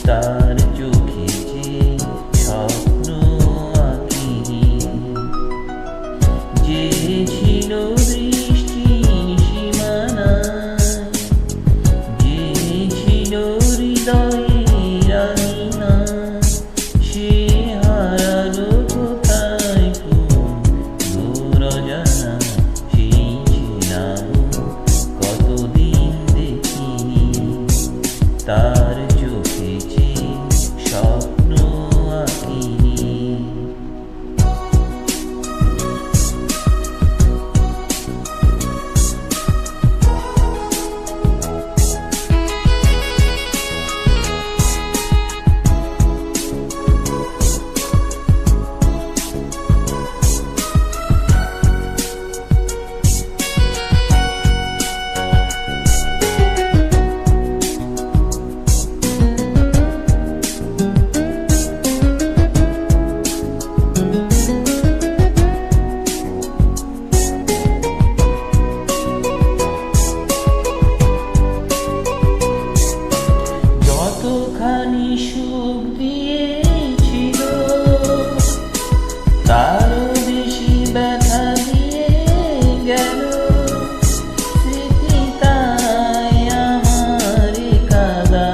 তার চোখে যে স্বপ্ন আঁকিনি, যে ছিল দৃষ্টির সীমানায়, যে ছিল হৃদয়ের আঙিনায়, সে হারালো কোথায় কোন দূর অজানায়। সেই ছিলাম কতদিন দেখিনি, তার চোখে যে স্বপ্ন আঁকিনি। যতখানি সুখ দিয়েছিল, তারও বেশি ব্যথা দিয়ে গেল। স্মৃতি তাই আমার কাদা,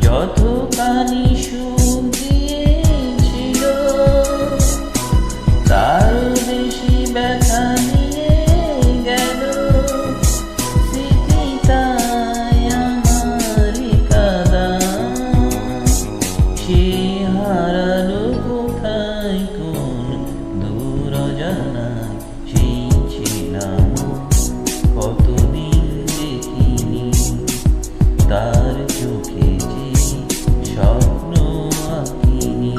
যতখানি সুখ দিয়েছিল, তারও বেশি ব্যথা নিয়ে গেল। স্মৃতি তাই আমার কাদা, সে হারালো কোথায় কোন দূর অজানায়। সেই ছিলাম কতদিন দেখিনি, তার চোখে যে স্বপ্ন আঁকিনি।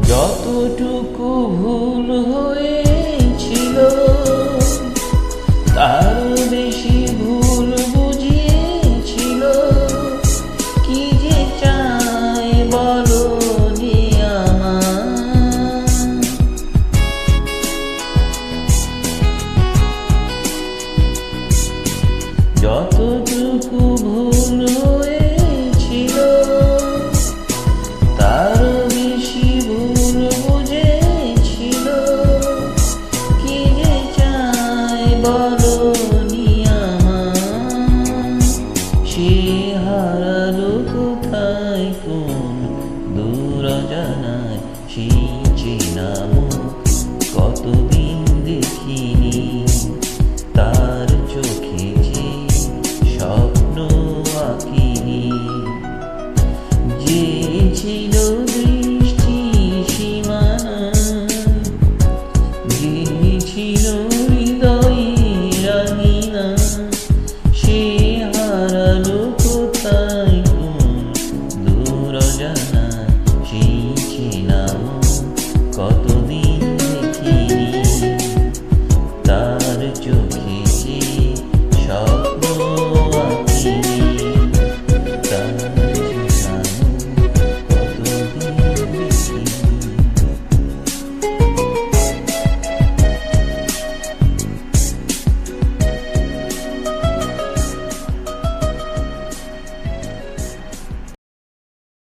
যতটুকু ভুল হয়েছিল, তারও বেশি ভুল বুঝিয়েছিল। কি যে চাই বলো নি আমার, যতটুকু ভুল হয়েছিল, তারও বেশি ভুল বুঝেছিল। কি যে চাই বলো নি আমার, সে হারালো কোথায় কোন দূর অজানায়। সেই চেনা